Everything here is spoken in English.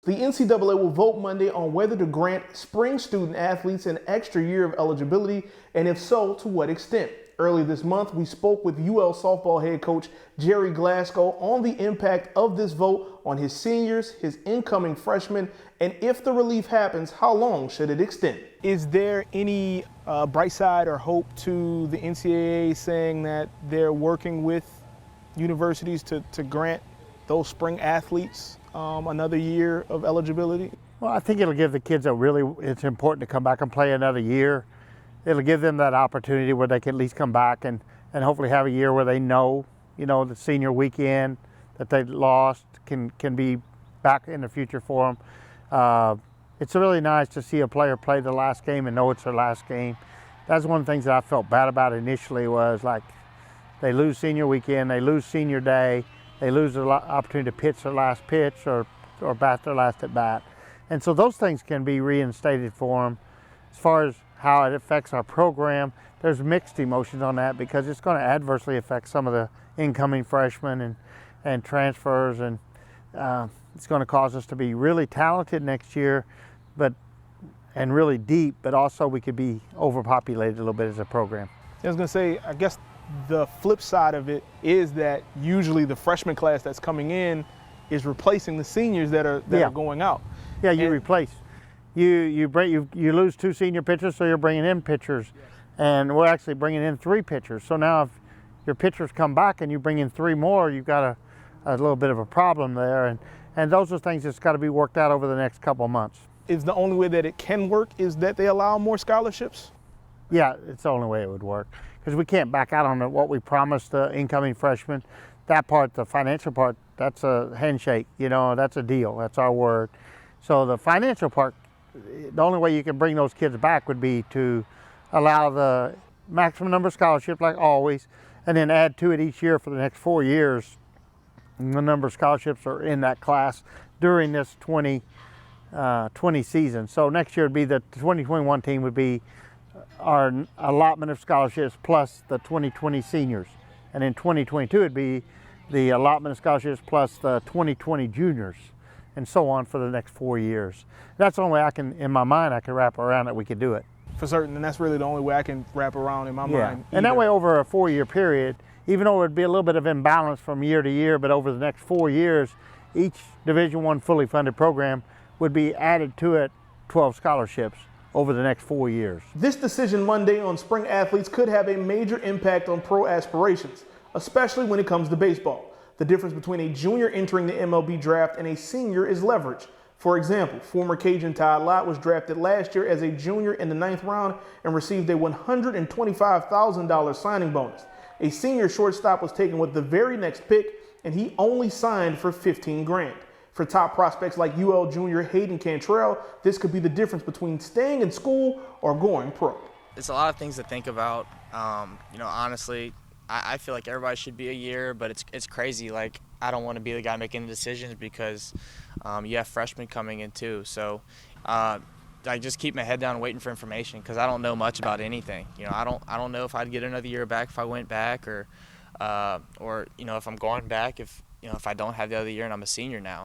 The NCAA will vote Monday on whether to grant spring student athletes an extra year of eligibility, and if so, to what extent. Early this month, we spoke with UL softball head coach Jerry Glasco on the impact of this vote on his seniors, his incoming freshmen, and if the relief happens, how long should it extend? Is there any bright side or hope to the NCAA saying that they're working with universities to grant those spring athletes another year of eligibility? Well, I think it'll give the kids it's important to come back and play another year. It'll give them that opportunity where they can at least come back and hopefully have a year where they know, the senior weekend that they lost can be back in the future for them. It's really nice to see a player play the last game and know it's their last game. That's one of the things that I felt bad about initially was like they lose senior weekend, they lose senior day, they lose the opportunity to pitch their last pitch or bat their last at bat. And so those things can be reinstated for them. As far as how it affects our program, there's mixed emotions on that because it's going to adversely affect some of the incoming freshmen and transfers, and it's going to cause us to be really talented next year, and really deep, but also we could be overpopulated a little bit as a program. I was going to say, I guess the flip side of it is that usually the freshman class that's coming in is replacing the seniors that are going out. Yeah, replace. You lose 2 senior pitchers, so you're bringing in pitchers, and we're actually bringing in 3 pitchers. So now if your pitchers come back and you bring in 3 more, you've got a little bit of a problem there, and those are things that's got to be worked out over the next couple of months. Is the only way that it can work is that they allow more scholarships? Yeah, it's the only way it would work because we can't back out on what we promised the incoming freshmen. That part, the financial part, that's a handshake, that's a deal, that's our word. So the financial part, the only way you can bring those kids back would be to allow the maximum number of scholarships like always, and then add to it each year for the next 4 years. And the number of scholarships are in that class during this 2020 season. So next year would be the 2021 team would be our allotment of scholarships plus the 2020 seniors. And in 2022 it'd be the allotment of scholarships plus the 2020 juniors, and so on for the next 4 years. That's the only way in my mind, I can wrap around that we could do it. For certain, and that's really the only way I can wrap around in my mind. And that way over a 4-year period, even though it would be a little bit of imbalance from year to year, but over the next 4 years, each Division I fully funded program would be added to it 12 scholarships over the next 4 years. This decision Monday on spring athletes could have a major impact on pro aspirations, especially when it comes to baseball. The difference between a junior entering the MLB draft and a senior is leverage. For example, former Cajun Todd Lott was drafted last year as a junior in the 9th round and received a $125,000 signing bonus. A senior shortstop was taken with the very next pick, and he only signed for $15 grand. For top prospects like UL junior Hayden Cantrell, this could be the difference between staying in school or going pro. It's a lot of things to think about. Honestly, I feel like everybody should be a year, but it's crazy. Like, I don't want to be the guy making the decisions because you have freshmen coming in too. So I just keep my head down waiting for information because I don't know much about anything. I don't know if I'd get another year back if I went back or if I'm going back if I don't have the other year and I'm a senior now.